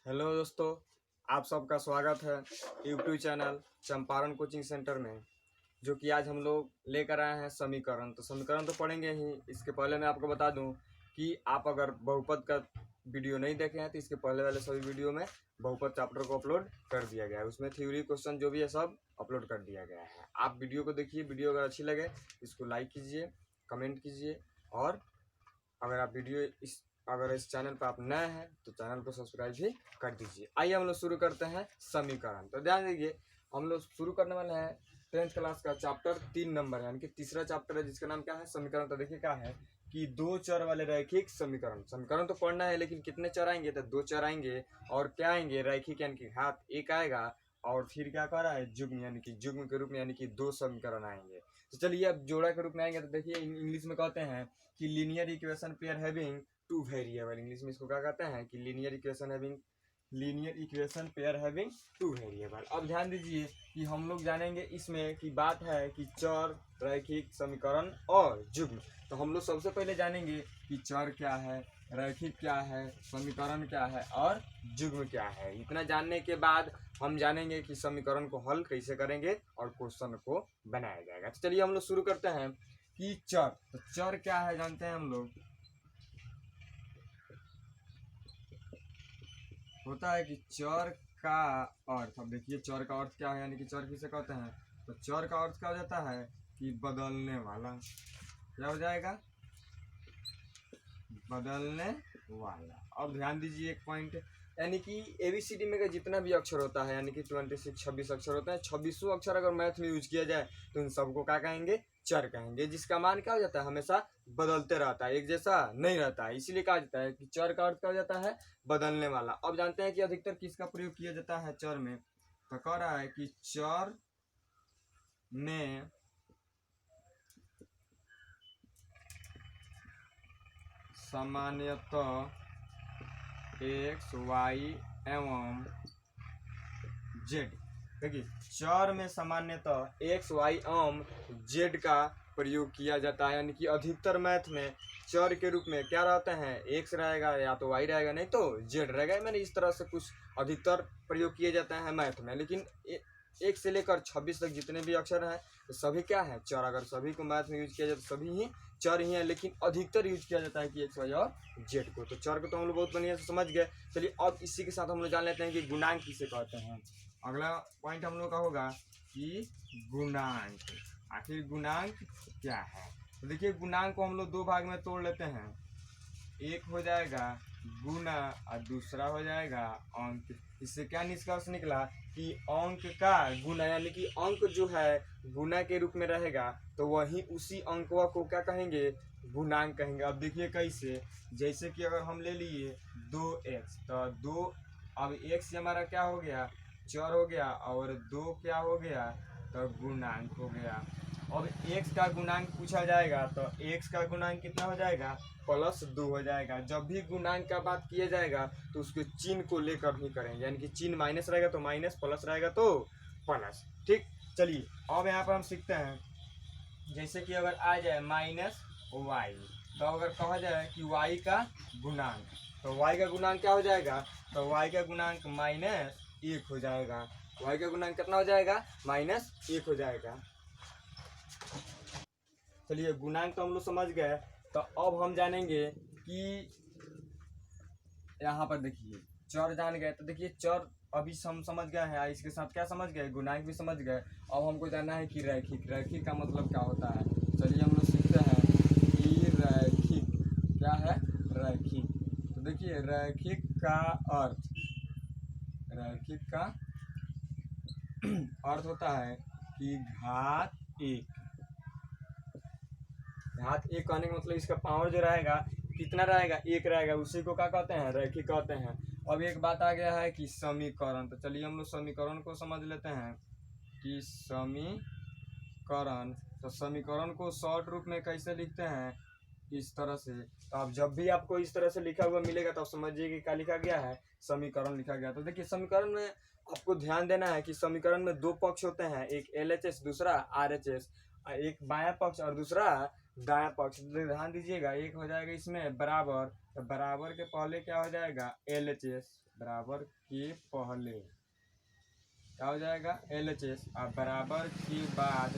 Hello दोस्तों, आप सबका स्वागत है YouTube channel Champaran coaching centre में। जो कि आज हम लोग लेकर आए हैं समीकरण। तो समीकरण तो पढ़ेंगे ही। इसके पहले मैं आपको बता दूं कि आप अगर बहुपद का वीडियो नहीं देखे हैं तो इसके पहले वाले सभी वीडियो में बहुपद चैप्टर को अपलोड कर दिया गया है। उसमें थ्योरी क्वेश्चन जो भी है सब अपलोड कर दिया गया है। आप वीडियो को देखिए। वीडियो अगर अच्छी लगे इसको लाइक कीजिए, कमेंट कीजिए, और अगर आप अगर इस चैनल पर आप नए हैं तो चैनल को सब्सक्राइब भी कर दीजिए। आइए हम लोग शुरू करते हैं समीकरण। तो ध्यान दीजिए, हम लोग शुरू करने वाले हैं 10th क्लास का चैप्टर 3 नंबर यानी कि तीसरा चैप्टर है, जिसका नाम क्या है, समीकरण। तो देखिए क्या है कि दो चर वाले रैखिक समीकरण। समीकरण तो पढ़ना है, लेकिन कितने चर आएंगे, तो दो चर आएंगे। और क्या आएंगे, रैखिक यानी कि घात एक आएगा, और फिर क्या कर रहा है, जुग्म यानी कि जुग्म के रूप में, यानी कि दो समीकरण आएंगे। तो चलिए अब जोड़ा के रूप में आएंगे। तो देखिए इंग्लिश में कहते हैं कि linear equation pair having two variable. English में इसको क्या कहते हैं कि linear equation pair having two variable. अब ध्यान दीजिए कि हम लोग जानेंगे इसमें कि बात है कि चर, रैखिक समीकरण और जुग्म। तो हम लोग सबसे पहले जानेंगे कि चर क्या है, रैखिक क्या है, समीकरण क्या है और जुग्म क्या है। इतना जानने के बाद हम जानेंगे कि समीकरण को हल कैसे करेंगे और क्वेश्चन को बनाया जाएगा। तो चलिए हम लोग शुरू करते हैं कि चर। तो चर क्या है जानते हैं हम लोग। होता है कि चर का अर्थ, अब देखिए चर का अर्थ क्या है, यानी कि चर किसे कहते हैं। तो चर का अर्थ क्या हो जाता है कि बदलने वाला। क्या हो जाएगा, बदलने वाला। अब ध्यान दीजिए एक पॉइंट, यानी कि एबीसीडी में का जितना भी अक्षर होता है, यानी कि 26 अक्षर होते हैं, 26 अक्षर अगर मैथ में यूज किया जाए तो इन सबको क्या कहेंगे, चर कहेंगे। जिसका मान क्या हो जाता है, हमेशा बदलते रहता है, एक जैसा नहीं रहता है। इसीलिए कहा जाता है कि चर का अर्थ क्या हो जाता है, बदलने वाला। अब जानते हैं कि अधिकतर किसका प्रयोग किया जाता है चर में। तो कह रहा है कि चर में सामान्यतः एक्स, वाई एवं जेड। देखिए चर में सामान्यतः एक्स, वाई एवं जेड का प्रयोग किया जाता है। यानी कि अधिकतर मैथ में चर के रूप में क्या रहते हैं, एक्स रहेगा या तो वाई रहेगा, नहीं तो जेड रहेगा। मैंने इस तरह से कुछ अधिकतर प्रयोग किए जाते हैं मैथ में। लेकिन एक से लेकर 26 तक जितने भी अक्षर हैं तो सभी क्या है, चर। अगर सभी को मैथ में यूज किया जाए तो सभी ही चर ही है, लेकिन अधिकतर यूज किया जाता है कि एक्स, वाई और जेड को। तो चर को तो हम लोग बहुत बढ़िया से समझ गए। चलिए अब इसी के साथ हम लोग जान लेते हैं कि गुणांक किसे कहते हैं। अगला पॉइंट हम लोग का होगा कि गुणांक। आखिर गुणांक क्या है। तो देखिए गुणांक को हम लोग दो भाग में तोड़ लेते हैं। एक हो जाएगा गुना और दूसरा हो जाएगा अंक। इससे क्या निष्कर्ष निकला कि अंक का गुना, यानी कि अंक जो है गुना के रूप में रहेगा तो वही उसी अंकवा को क्या कहेंगे, गुणांक कहेंगे। अब देखिए कैसे, जैसे कि अगर हम ले लिए 2x, तो 2, अब x हमारा क्या हो गया, चर हो गया, और 2 क्या हो गया, तो गुणांक हो गया। अब x का गुणांक पूछा जाएगा तो x का गुणांक कितना हो जाएगा, +2 हो जाएगा। जब भी गुणांक का बात किया जाएगा तो उसके चिन्ह को लेकर ही करेंगे, यानी कि चिन्ह माइनस रहेगा तो माइनस, प्लस रहेगा तो प्लस। ठीक, चलिए अब यहाँ पर हम सीखते हैं। जैसे कि अगर आ जाए -y, तो अगर कहा जाए कि y का गुणांक, तो y का गुणांक क्या हो जाएगा, तो y का गुणांक -1 हो जाएगा। y का गुणांक कितना हो जाएगा, -1 हो जाएगा। चलिए गुणांक तो हम लोग समझ गए। तो अब हम जानेंगे कि यहाँ पर देखिए चर जान गए। तो देखिए चर अभी हम समझ गए हैं, इसके साथ क्या समझ गए, गुणांक भी समझ गए। अब हमको जानना है कि रैखिक। रैखिक का मतलब क्या होता है। चलिए हम लोग सीखते हैं कि रैखिक क्या है, रैखिक। तो देखिए रैखिक का अर्थ, रैखिक का अर्थ होता है कि घात एक। घात एक कहने का मतलब इसका पावर जो रहेगा कितना रहेगा, एक रहेगा, उसी को क्या कहते हैं, रैखिक कहते हैं। अब एक बात आ गया है कि समीकरण। तो चलिए हम लोग समीकरण को समझ लेते हैं कि समीकरण। तो समीकरण को शॉर्ट रूप में कैसे लिखते हैं, इस तरह से। तो अब जब भी आपको इस तरह से लिखा हुआ मिलेगा तो आप समझिए कि क्या लिखा गया है, समीकरण लिखा गया। तो देखिए समीकरण में आपको ध्यान देना है कि समीकरण में दो पक्ष होते हैं, एक LHS दूसरा RHS। एक बायां पक्ष और दूसरा दायां पक्ष। ध्यान दीजिएगा, एक हो जाएगा इसमें बराबर, तो बराबर के पहले क्या हो जाएगा LHS, बराबर के पहले क्या हो जाएगा LHS, और बराबर के बाद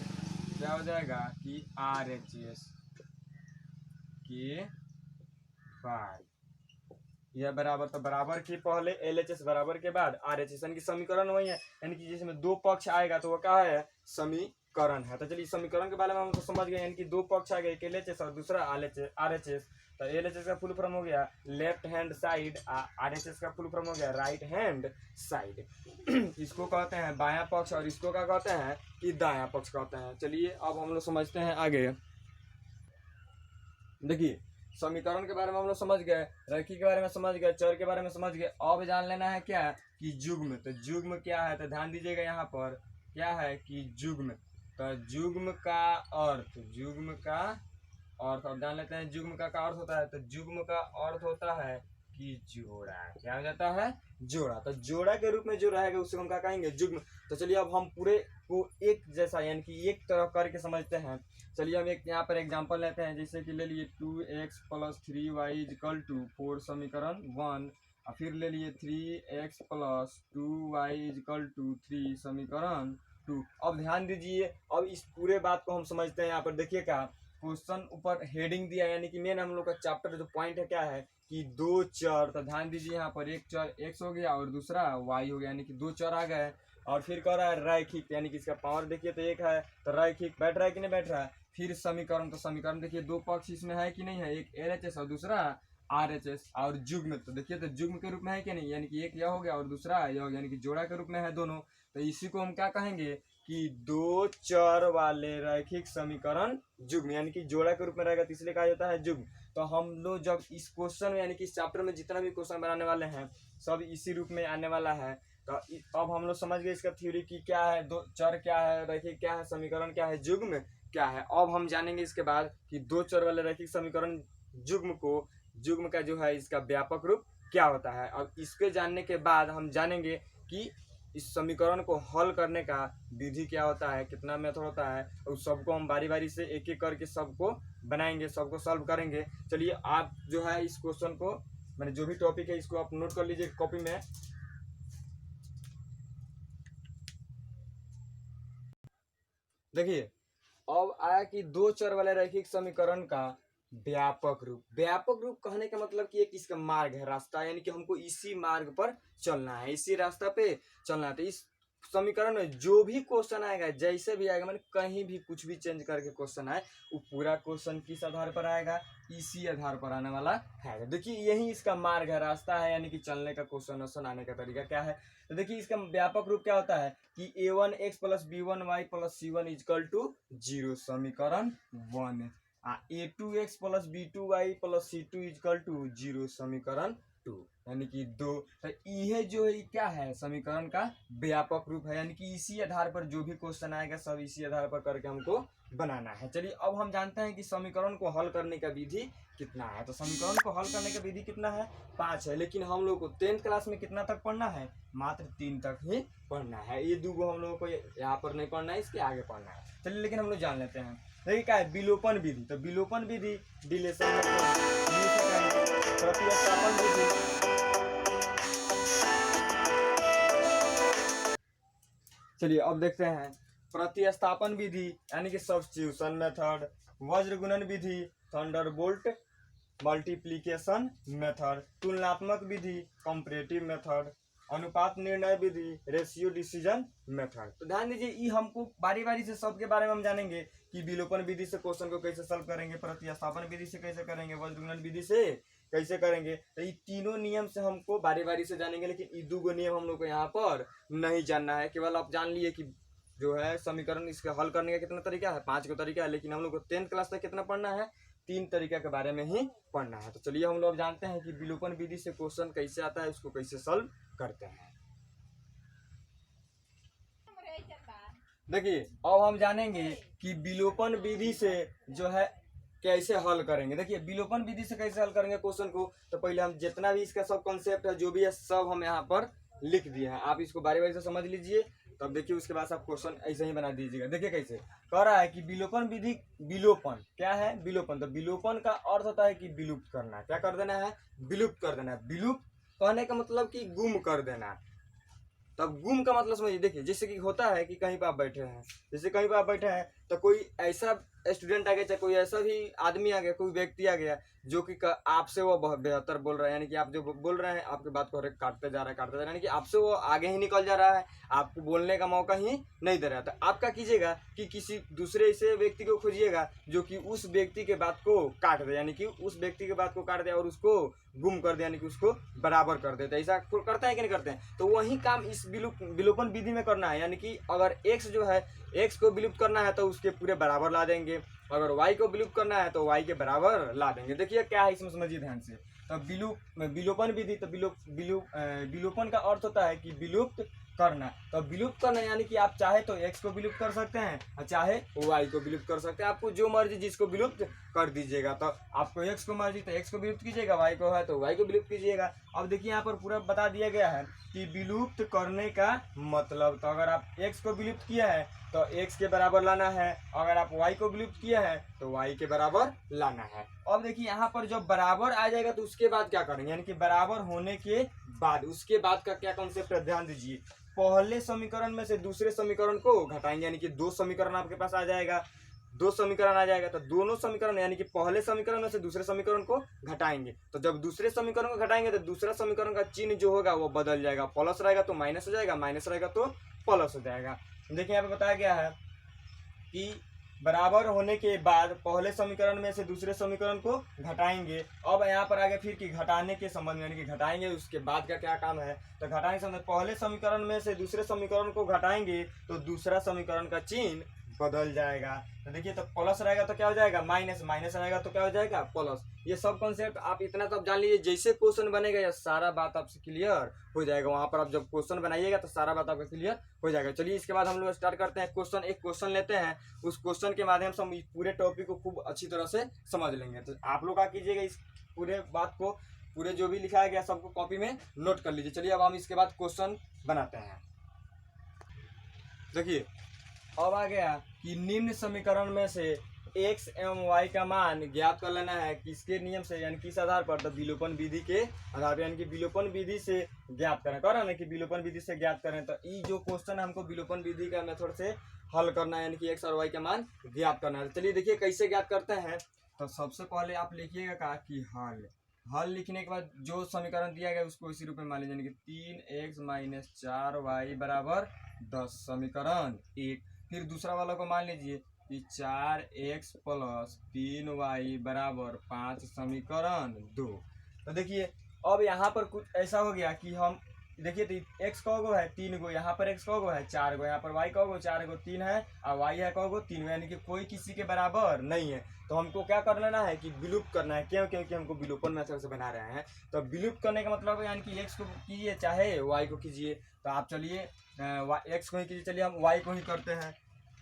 क्या हो जाएगा कि RHS के बाद। यह बराबर, तो बराबर के पहले LHS, बराबर के बाद RHS, यानी कि समीकरण वही है, यानी कि जिसमें दो पक्ष आएगा तो वो क्या है समीकरण है। तो चलिए समीकरण के बारे में हम तो समझ गए, यानी कि दो पक्ष आ गए, एक LHS और दूसरा RHS। तो LHS का फुल फॉर्म हो गया लेफ्ट हैंड साइड, RHS का फुल फॉर्म हो गया राइट हैंड साइड। इसको कहते हैं बायां पक्ष और इसको क्या कहते हैं कि दायां पक्ष कहते हैं। चलिए अब हम लोग समझते हैं आगे। देखिए समीकरण के बारे में हम लोग समझ गए, रेखी के बारे में समझ गए, चर के बारे में समझ गए। अब जान लेना है क्या कि युग्म। तो युग्म क्या है, तो ध्यान दीजिएगा यहाँ पर क्या है कि युग्म। तो युग्म का अर्थ, युग्म का अर्थ अब जान लेते हैं युग्म का अर्थ होता है। तो युग्म का अर्थ होता है कि जोड़ा। क्या हो जाता है जोड़ा। तो जोड़ा के रूप में जो रहेगा उससे हम क्या कहेंगे युग्म। तो चलिए अब हम पूरे को एक जैसा यानी कि एक तरह करके समझते हैं। चलिए हम एक यहाँ पर एग्जांपल लेते हैं, जैसे कि ले लिए 2x + 3y = 4 समीकरण 1, और फिर ले लिए 3x + 2y = 3 समीकरण 2। अब ध्यान दीजिए, अब इस पूरे बात को हम समझते हैं। यहाँ पर देखिए क्या क्वेश्चन ऊपर हेडिंग दिया, यानी कि मेन हम लोग का चैप्टर जो पॉइंट है क्या है कि दो चर। तो ध्यान दीजिए यहाँ पर एक चर x हो गया और दूसरा y हो गया, यानी कि दो चर आ गए। और फिर कह रहा है रैखिक, यानी कि इसका पावर देखिए तो एक है, तो रैखिक बैठ रहा है कि नहीं बैठ रहा है। फिर समीकरण, तो समीकरण देखिए दो पक्ष इसमें है कि नहीं है, एक LHS और दूसरा RHS। और युग्म, तो देखिए तो युग्म के रूप में है कि नहीं, यानी कि एक यह हो गया और दूसरा यह हो गया, यानी कि जोड़ा के रूप में है दोनों। तो इसी को हम क्या कहेंगे कि दो चर वाले रैखिक समीकरण युग्म, यानी कि जोड़ा के रूप में रहेगा तो इसलिए कहा जाता है युग्म। तो हम लोग जब इस क्वेश्चन में यानी कि इस चैप्टर में जितना भी क्वेश्चन बनाने वाले हैं सब इसी रूप में आने वाला है। तो अब हम लोग समझ गए इसका थ्योरी की क्या है, दो चर क्या है, रैखिक क्या है, समीकरण क्या है, युग्म क्या है। अब हम जानेंगे इसके बाद कि दो चर वाले रैखिक समीकरण युग्म का जो है इसका व्यापक रूप क्या होता है। अब इसके जानने के बाद हम जानेंगे कि इस समीकरण को हल करने का विधि क्या होता है, कितना मेथड होता है, और सबको हम बारी बारी से एक एक करके सबको बनाएंगे, सबको सॉल्व करेंगे। चलिए आप जो है इस क्वेश्चन को मैंने जो भी टॉपिक है इसको आप नोट कर लीजिए कॉपी में। देखिए अब आया कि दो चर वाले रैखिक समीकरण का व्यापक रूप। व्यापक रूप कहने का मतलब कि एक इसका मार्ग है, रास्ता, यानी कि हमको इसी मार्ग पर चलना है, इसी रास्ता पे चलना है। तो इस समीकरण में जो भी क्वेश्चन आएगा, जैसे भी आएगा, मैंने कहीं भी कुछ भी चेंज करके क्वेश्चन आए, वो पूरा क्वेश्चन किस आधार पर आएगा, इसी आधार पर आने वाला है। देखिए यही इसका मार्ग है, रास्ता है, यानी कि चलने का क्वेश्चन आने का तरीका क्या है। तो देखिए इसका व्यापक रूप क्या होता है कि a1x + b1y + c1 = 0 समीकरण 1, a2x + b2y + c2 = 0 समीकरण 2, यानी कि 2। तो यह जो है क्या है समीकरण का व्यापक रूप है, यानी कि इसी आधार पर जो भी क्वेश्चन आएगा सब इसी आधार पर करके हमको बनाना है। चलिए अब हम जानते हैं कि समीकरण को हल करने का विधि कितना है। तो समीकरण को हल करने का विधि कितना है, 5 है, लेकिन हम लोग को 10th क्लास में कितना तक पढ़ना है, मात्र 3 तक ही पढ़ना है। ये दो हम लोगों को यहाँ पर नहीं पढ़ना है, इसके आगे पढ़ना है। चलिए लेकिन हम लोग जान लेते हैं। देखिए क्या है विलोपन विधि। तो विलोपन विधि डिलेशन प्रतिस्थापन विधि, चलिए अब देखते हैं प्रतिस्थापन विधि यानी कि सब्स्टिट्यूशन मेथड, वज्र गुणन विधि, थंडरबोल्ट मल्टीप्लिकेशन मेथड, तुलनात्मक विधि कंपैरेटिव मेथड, अनुपात निर्णय विधि रेशियो डिसीजन मेथड। तो ध्यान दीजिए ये हमको बारी बारी से सबके बारे में हम जानेंगे कि विलोपन विधि से क्वेश्चन को कैसे सॉल्व करेंगे, प्रतिस्थापन विधि से कैसे करेंगे, वज्र गुणन विधि से कैसे करेंगे। तो ये तीनों नियम से हमको बारी बारी से जानेंगे, लेकिन ये दो नियम हम लोग को यहाँ पर नहीं जानना है। केवल आप जान लिए कि जो है समीकरण इसका हल करने का कितना तरीका है, 5 का तरीका है, लेकिन हम लोग को 10th क्लास तक कितना पढ़ना है, 3 तरीका के बारे में ही पढ़ना है। तो चलिए हम लोग जानते हैं कि विलोपन विधि से क्वेश्चन कैसे आता है, उसको कैसे सॉल्व करते हैं। देखिए अब हम जानेंगे कि विलोपन विधि से जो है कैसे हल करेंगे। देखिए विलोपन विधि से कैसे हल करेंगे क्वेश्चन को, तो पहले हम जितना भी इसका सब कॉन्सेप्ट है जो भी है सब हम यहाँ पर लिख दिए हैं, आप इसको बारी बारी से समझ लीजिए। तब देखिए उसके बाद आप क्वेश्चन ऐसे ही बना दीजिएगा। देखिए कैसे कह रहा है कि विलोपन विधि, विलोपन क्या है, विलोपन। तो विलोपन का अर्थ होता है कि विलुप्त करना, क्या कर देना है, विलुप्त कर देना है। विलुप्त कहने का मतलब कि गुम कर देना। तब गुम का मतलब समझिए, देखिए जैसे कि होता है कि कहीं पर आप बैठे हैं, जैसे कहीं पर आप बैठे हैं तो कोई ऐसा स्टूडेंट आ गया, चाहे कोई ऐसा भी आदमी आ गया, कोई व्यक्ति आ गया जो कि आपसे वो बहुत बेहतर बोल रहा है, यानी कि आप जो बोल रहे हैं आपके बात को काटते जा रहा है काटते जा रहा है, यानी कि आपसे वो आगे ही निकल जा रहा है, आपको बोलने का मौका ही नहीं दे रहा। तो आप क्या कीजिएगा कि किसी दूसरे ऐसे व्यक्ति को खोजिएगा जो कि उस व्यक्ति के बात को काट दे, यानी कि उस व्यक्ति के बात को काट दे और उसको गुम कर दे, यानी कि उसको बराबर कर देते हैं। ऐसा करते हैं कि नहीं करते हैं? तो वही काम इस विलोपन विधि में करना है, यानी कि अगर x जो है, x को विलुप्त करना है तो उसके पूरे बराबर ला देंगे, अगर y को विलुप्त करना है तो y के बराबर ला देंगे। देखिए क्या है इसमें, समझिए ध्यान से। तो विलोपन विधि, तो विलोपन का अर्थ होता है कि विलुप्त करना। तो विलुप्त करना यानी कि आप चाहे तो x को विलुप्त कर सकते हैं और चाहे y को विलुप्त कर सकते हैं, आपको जो मर्जी जिसको विलुप्त कर दीजिएगा। तो आपको x को मर्जी तो x को विलुप्त कीजिएगा, y को है तो y को विलुप्त कीजिएगा। अब देखिए यहाँ पर पूरा बता दिया गया है कि विलुप्त करने का मतलब, तो अगर आप x को विलुप्त किया है तो x के बराबर लाना है, अगर आप y को विलुप्त किया है तो y के बराबर लाना है। अब देखिए यहाँ पर जब बराबर आ जाएगा तो उसके बाद क्या करेंगे, यानी कि बराबर होने के बाद उसके बाद का क्या कॉन्सेप्ट है, ध्यान दीजिए। पहले समीकरण में से दूसरे समीकरण को घटाएंगे, यानी कि दो समीकरण आपके पास आ जाएगा, दो समीकरण आ जाएगा तो दोनों समीकरण यानी कि पहले समीकरण में से दूसरे समीकरण को घटाएंगे। तो जब दूसरे समीकरण को घटाएंगे तो दूसरा समीकरण का चिन्ह जो होगा वो बदल जाएगा, प्लस रहेगा तो माइनस हो जाएगा, माइनस रहेगा तो प्लस हो जाएगा। देखिए यहाँ पे बताया गया है कि बराबर होने के बाद पहले समीकरण में से दूसरे समीकरण को घटाएंगे। अब यहाँ पर आगे फिर कि घटाने के संबंध में, यानी कि घटाएंगे उसके बाद का क्या काम है, तो घटाने संबंध पहले समीकरण में से दूसरे समीकरण को घटाएंगे तो दूसरा समीकरण का चिन्ह बदल जाएगा। तो देखिए तो प्लस रहेगा तो क्या हो जाएगा माइनस, माइनस रहेगा तो क्या हो जाएगा प्लस। ये सब कॉन्सेप्ट आप इतना तो जान लीजिए, जैसे क्वेश्चन बनेगा ये सारा बात आपसे क्लियर हो जाएगा। वहां पर आप जब क्वेश्चन बनाइएगा तो सारा बात आपका क्लियर हो जाएगा। चलिए इसके बाद हम लोग स्टार्ट करते हैं क्वेश्चन। एक क्वेश्चन लेते हैं, उस क्वेश्चन के माध्यम से हम इस पूरे टॉपिक को खूब अच्छी तरह से समझ लेंगे। तो आप लोग क्या कीजिएगा, इस पूरे बात को, पूरे जो भी लिखाया गया सबको कॉपी में नोट कर लीजिए। चलिए अब हम इसके बाद क्वेश्चन बनाते हैं। देखिए अब आ गया कि निम्न समीकरण में से x एवं y का मान ज्ञात कर लेना है, किसके नियम से, यानी किस आधार पर, तो विलोपन विधि के आधार पर, यानी कि विलोपन विधि से ज्ञात करें। कह रहा ना कि विलोपन विधि से ज्ञात करें, तो ये जो क्वेश्चन हमको विलोपन विधि का मेथड से हल करना है, यानी कि x और y का मान ज्ञात करना है। चलिए देखिए कैसे ज्ञात करते हैं। तो सबसे पहले आप लिखिएगा का कि हल लिखने के बाद जो समीकरण दिया गया उसको इसी रूप में मान लीजिए, यानी कि 3x - 4y बराबर 10 समीकरण 1। फिर दूसरा वाला को मान लीजिए कि 4x + 3y बराबर 5 समीकरण 2। तो देखिए अब यहाँ पर कुछ ऐसा हो गया कि हम देखिए तो x का गो है 3 गो, यहाँ पर x का गो है 4 गो, यहाँ पर y का गो 4 गो 3 है और y है का गो 3 गो, यानी कि कोई किसी के बराबर नहीं है। तो हमको क्या कर लेना है कि विलुप्त करना है। क्यों? क्योंकि हमको विलोपन मेथड से बना रहे हैं। तो विलुप्त करने का मतलब यानी कि x को कीजिए चाहे y को कीजिए। तो आप चलिए x को ही कीजिए, चलिए हम y को ही करते हैं।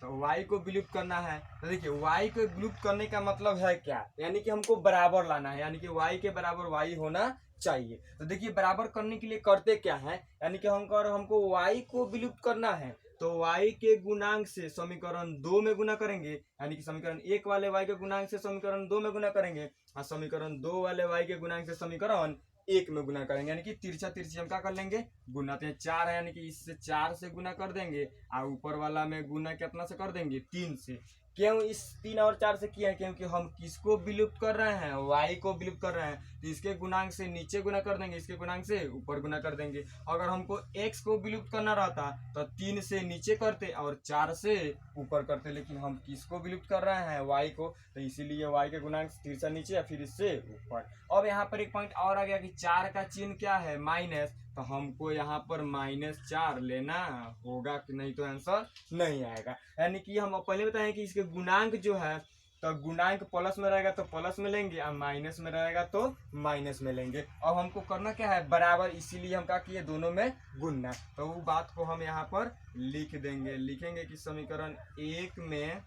तो y को विलुप्त करना है। तो देखिए y को विलुप्त करने का मतलब है क्या, यानी कि हमको बराबर लाना है, यानी कि y के बराबर y होना चाहिए। तो देखिए बराबर करने के लिए करते क्या है, यानी कि हमको y को विलुप्त करना है तो y के गुणांक से समीकरण 2 में गुना करेंगे, यानी कि समीकरण 1 वाले y के गुणांक से समीकरण 2 में गुना करेंगे और समीकरण 2 वाले y के गुणांक से समीकरण 1 में गुना करेंगे, यानी कि तिरछा तिरछी हम क्या कर लेंगे गुना। तो 4 है, यानी कि इससे 4 से गुना कर देंगे और ऊपर वाला में गुना कितना से कर देंगे 3 से। क्यों इस 3 और 4 से किया है, क्योंकि हम किसको विलुप्त कर रहे हैं, y को विलुप्त कर रहे हैं। तो इसके गुणांक से नीचे गुना कर देंगे, इसके गुणांक से ऊपर गुना कर देंगे। अगर हमको x को विलुप्त करना रहता तो 3 से नीचे करते और 4 से ऊपर करते, लेकिन हम किसको विलुप्त कर रहे हैं y को, तो इसीलिए y के गुणांक तिरछा नीचे या फिर इससे ऊपर। अब यहाँ पर एक पॉइंट और आ गया कि 4 का चिन्ह क्या है माइनस, तो हमको यहाँ पर -4 लेना होगा कि नहीं तो आंसर नहीं आएगा। यानी कि हम पहले बताएं कि इसके गुणांक जो है, तो गुणांक प्लस में रहेगा तो प्लस में लेंगे और माइनस में रहेगा तो माइनस में लेंगे। अब हमको करना क्या है बराबर, इसीलिए हम क्या किए दोनों में गुणना। तो वो बात को हम यहाँ पर लिख देंगे, लिखेंगे कि समीकरण 1 में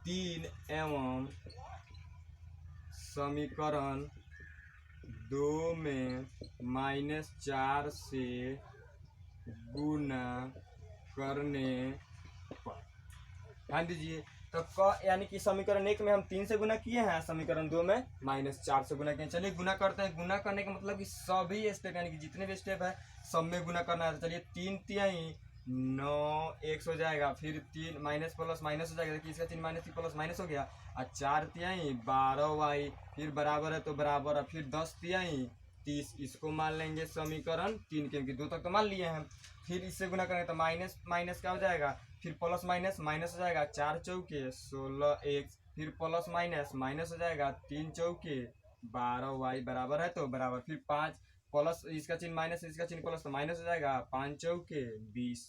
3 एवं समीकरण 2 में -4 से गुना करने पर। ध्यान दीजिए, तो क यानी कि समीकरण 1 में हम 3 से गुना किए हैं, समीकरण 2 में -4 से गुना किए। चलिए गुना करते हैं। गुना करने का मतलब कि सभी स्टेप यानी कि जितने भी स्टेप है सब में गुना करना है। चलिए 3 तिहाई 9 x हो जाएगा, फिर 3 माइनस प्लस माइनस हो जाएगा, देखिए इसका चिन्ह माइनस प्लस माइनस हो गया, और 4 तिहाई 12y, फिर बराबर है तो बराबर, और फिर 10 तिहाई 30, इसको मान लेंगे समीकरण 3, क्योंकि 2 तक तो मान लिए हैं। फिर इससे गुना करेंगे तो माइनस माइनस क्या हो जाएगा, फिर प्लस माइनस माइनस हो जाएगा, 4 चौके 16x, फिर प्लस माइनस माइनस हो जाएगा, 3 चौके 12y बराबर है तो बराबर, फिर 5 प्लस इसका चिन्ह माइनस इसका चिन्ह प्लस तो माइनस हो जाएगा, 5 चौके 20,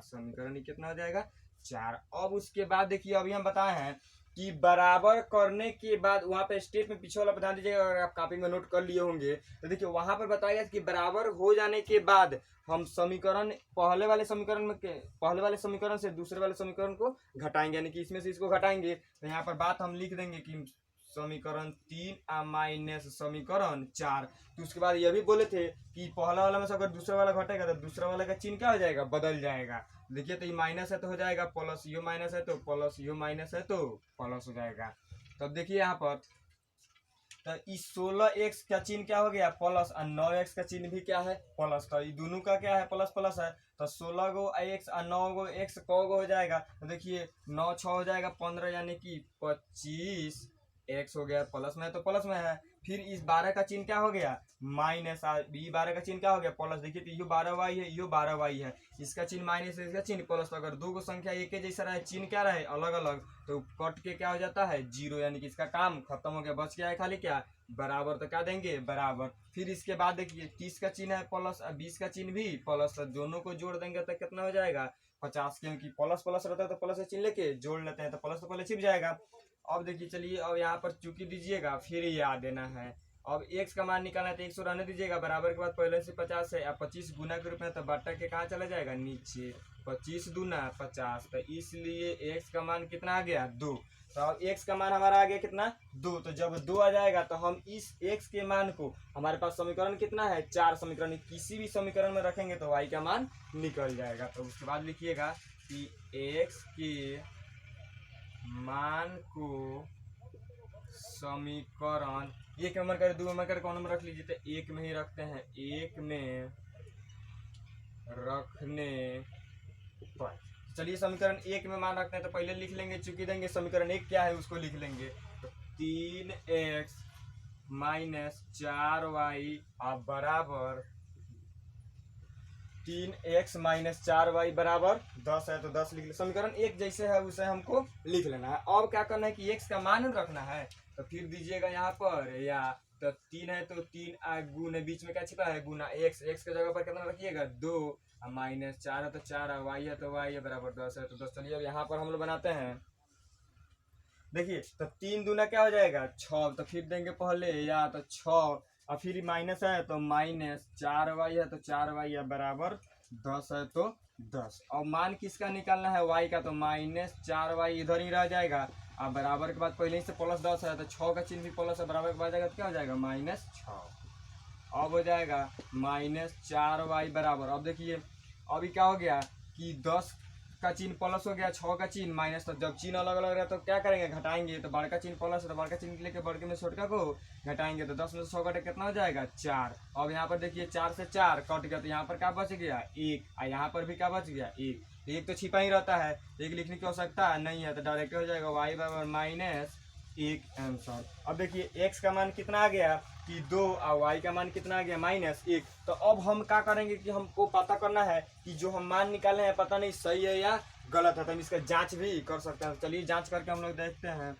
समीकरण कितना हो जाएगा 4। अब उसके बाद देखिए अभी हम बताए हैं कि बराबर करने के बाद वहां पे स्टेप में पीछे वाला बता दीजिएगा, अगर आप कॉपी में नोट कर लिए होंगे तो देखिए वहां पर बताया गया कि बराबर हो जाने के बाद हम समीकरण पहले वाले समीकरण से दूसरे वाले समीकरण को घटाएंगे, यानी कि इसमें से इसको घटाएंगे। तो यहाँ पर बात हम लिख देंगे कि समीकरण 3 माइनस समीकरण 4। तो उसके बाद ये भी बोले थे कि पहला वाला में से अगर दूसरा वाला घटेगा तो दूसरा वाला का चिन्ह क्या हो जाएगा, बदल जाएगा। देखिए तो ये माइनस है तो हो जाएगा प्लस, ये माइनस है तो प्लस, ये माइनस है तो प्लस हो जाएगा। तब देखिए यहाँ पर तो इस 16x का चिन्ह क्या हो गया प्लस, और 9x का चिन्ह भी क्या है प्लस, तो ये दोनों का क्या है प्लस प्लस है। तो 16 गो x और 9 गो x को हो जाएगा, तो देखिए 9 6 हो जाएगा 15, यानी कि 25 x हो गया, प्लस में है तो प्लस में है। फिर इस 12 का चिन्ह क्या हो गया माइनस, ये 12 का चिन्ह क्या हो गया प्लस, देखिए तो ये 12y है, ये 12y है, इसका चिन्ह माइनस इसका चिन्ह प्लस। तो अगर दो को संख्या एक के जैसा रहे, चिन्ह क्या रहे अलग अलग, तो कट के क्या हो जाता है 0, यानी कि इसका काम खत्म हो गया, बच गया है खाली क्या बराबर, तो क्या देंगे बराबर। फिर इसके बाद देखिए 30 का चिन्ह है प्लस और 20 का चिन्ह भी प्लस, तो दोनों को जोड़ देंगे तो कितना हो जाएगा 50, क्योंकि प्लस प्लस रहता है तो प्लस का चिन्ह लेके जोड़ लेते हैं, तो प्लस तो पहले छिप जाएगा। अब देखिए चलिए अब यहाँ पर चूंकि दीजिएगा, फिर याद देना है। अब x का मान निकालना है तो 100 रहने दीजिएगा, बराबर के बाद पहले से 50 है, अब 25 गुना के रूप में, तो बट्टा के कहाँ चला जाएगा नीचे, 25 दूना 50, तो इसलिए x का मान कितना आ गया 2। तो अब x का मान हमारा आ गया कितना 2, तो जब 2 आ जाएगा तो हम इस x के मान को, हमारे पास समीकरण कितना है 4 समीकरण, किसी भी समीकरण में रखेंगे तो y का मान निकल जाएगा। तो उसके बाद लिखिएगा कि x के मान को समीकरण 1 नंबर कर 2 नंबर कर कौन नंबर रख लीजिए, तो 1 में ही रखते हैं। 1 में रखने पर चलिए समीकरण 1 में मान रखते हैं, तो पहले लिख लेंगे चूंकि देंगे समीकरण 1 क्या है उसको लिख लेंगे, तो 3x माइनस 4y बराबर 3x माइनस 4y बराबर 10 है, तो 10 लिख ले। समीकरण 1 जैसे है उसे हमको लिख लेना है। अब क्या करना है कि x का मान रखना है, तो फिर दीजिएगा यहाँ पर या तो 3 है तो 3 गुना बीच में क्या छिपा है गुना x, x के जगह पर कितना रखिएगा 2, माइनस 4 है तो 4, y है तो y है बराबर 10 है तो 10। चलिए अब यहाँ पर हम लोग बनाते हैं, देखिए तो 3 दूना क्या हो जाएगा 6, तो फिर देंगे पहले या तो 6, और फिर माइनस है तो माइनस 4y है तो 4y है बराबर 10 है तो 10। और मान किसका निकालना है y का, तो माइनस 4y इधर ही रह जाएगा, अब बराबर के बाद पहले ही से प्लस 10 है तो 6 का चिन्ह भी प्लस है, बराबर के बाद जाएगा तो क्या हो जाएगा -6। अब हो जाएगा -4y बराबर, अब देखिए अभी क्या हो गया कि 10 का चिन्ह प्लस हो गया, 6 का चिन्ह माइनस, तो जब चिन्ह अलग अलग रहा तो क्या करेंगे घटाएंगे, तो बड़का चिन्ह प्लस है तो बड़का चिन्ह लेके बड़के में छोटका को घटाएंगे, तो 10 में से 6 घटे कितना हो जाएगा 4। अब यहाँ पर देखिए 4 से 4 कट गया, तो यहाँ पर क्या बच गया 1, और यहाँ पर भी क्या बच गया 1, तो 1 तो छिपा ही रहता है, 1 लिखने की आवश्यकता नहीं है, तो डायरेक्ट हो जाएगा y बराबर -1 आंसर। अब देखिए x का मान कितना आ गया कि 2 और y का मान कितना आ गया -1। तो अब हम क्या करेंगे कि हमको पता करना है कि जो हम मान निकाले हैं पता नहीं सही है या गलत है, तो हम इसका जांच भी कर सकते हैं। चलिए जांच करके हम लोग देखते हैं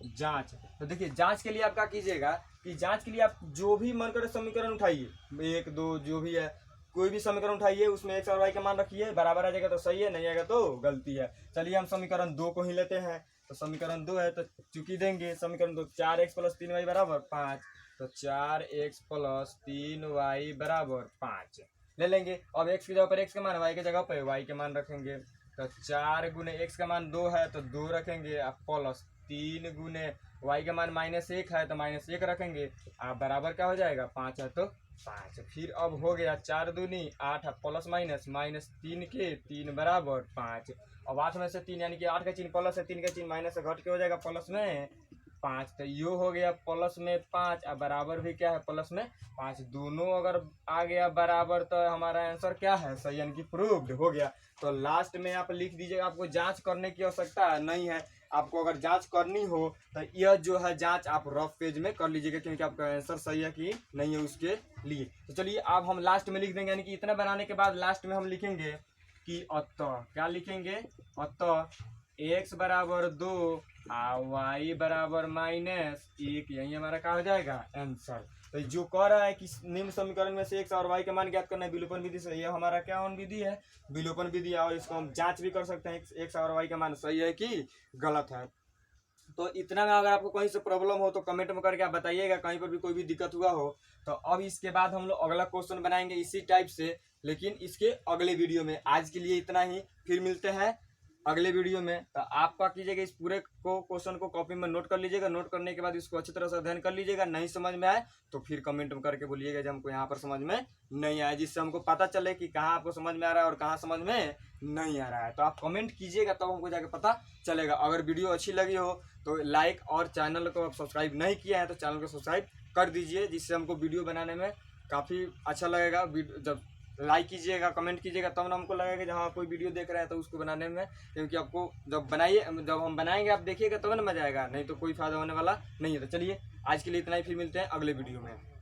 जांच। तो देखिए जांच के लिए आप क्या कीजिएगा कि जांच के लिए आप जो भी मन करे समीकरण उठाइए, 1 2 जो भी है कोई भी समीकरण उठाइए, उसमें x और y का मान रखिए, बराबर आ जाएगा तो सही है, नहीं आएगा तो गलती है। चलिए हम समीकरण 2 को ही लेते हैं, तो समीकरण 2 है तो चूंकि देंगे समीकरण 2 4x प्लस 3y बराबर 5, तो 4x प्लस 3y बराबर 5 ले लेंगे। अब x की जगह पर x का मान, y की जगह पर y के मान रखेंगे, तो 4 गुने x का मान 2 है तो 2 रखेंगे, अब प्लस 3 गुने y का मान -1 है तो -1 रखेंगे, अब बराबर क्या हो जाएगा 5 है तो 5। फिर अब हो गया 4 दूनी 8 प्लस माइनस -3 के 3 बराबर 5। अब 8 में से 3 यानी कि 8 का चिन्ह प्लस है, 3 का चिन्ह माइनस है, घट के हो जाएगा प्लस में 5। तो यो हो गया प्लस में 5 और बराबर भी क्या है प्लस में 5। दोनों अगर आ गया बराबर तो हमारा आंसर क्या है सही यानी कि प्रूव्ड हो गया। तो लास्ट में आप लिख दीजिएगा, आपको जांच करने की आवश्यकता नहीं है। आपको अगर जांच करनी हो तो यह जो है जांच आप रफ पेज में कर लीजिएगा, क्योंकि आपका आंसर सही है कि नहीं है उसके लिए। तो चलिए अब हम लास्ट में लिख देंगे, यानी कि इतना बनाने के बाद लास्ट में हम लिखेंगे कि अतः, क्या लिखेंगे, अतः x बराबर 2 और y बराबर -1, यही हमारा क्या हो जाएगा आंसर। तो जो कह रहा है कि निम्न समीकरण में से x और y का मान ज्ञात करना है विलोपन विधि से, यह हमारा क्या विधि है, विलोपन विधि। और इसको हम जांच भी कर सकते हैं x और y का मान सही है कि गलत है। तो इतना में अगर आपको कहीं से प्रॉब्लम हो तो कमेंट में करके आप बताइएगा, कहीं पर भी कोई भी दिक्कत हुआ हो तो। अब इसके बाद हम लोग अगला क्वेश्चन बनाएंगे इसी टाइप से, लेकिन इसके अगले वीडियो में। आज के लिए इतना ही, फिर मिलते हैं अगले वीडियो में। तो आप क्या कीजिएगा, इस पूरे को क्वेश्चन को कॉपी में नोट कर लीजिएगा, नोट करने के बाद इसको अच्छी तरह से अध्ययन कर लीजिएगा। नहीं समझ में आए तो फिर कमेंट में करके बोलिएगा जब हमको यहाँ पर समझ में नहीं आया, जिससे हमको पता चले कि कहाँ आपको समझ में आ रहा है और कहाँ समझ में नहीं आ रहा है। तो आप कमेंट कीजिएगा तब हमको जाके पता चलेगा। अगर वीडियो अच्छी लगी हो तो लाइक, और चैनल को आप सब्सक्राइब नहीं किया है तो चैनल को सब्सक्राइब कर दीजिए, जिससे हमको वीडियो बनाने में काफ़ी अच्छा लगेगा। जब लाइक कीजिएगा, कमेंट कीजिएगा, तब ना हमको लगेगा कि हाँ कोई वीडियो देख रहा है तो उसको बनाने में, क्योंकि आपको जब हम बनाएंगे आप देखिएगा तब ना मजा आएगा, नहीं तो कोई फायदा होने वाला नहीं है। तो चलिए आज के लिए इतना ही, फिर मिलते हैं अगले वीडियो में।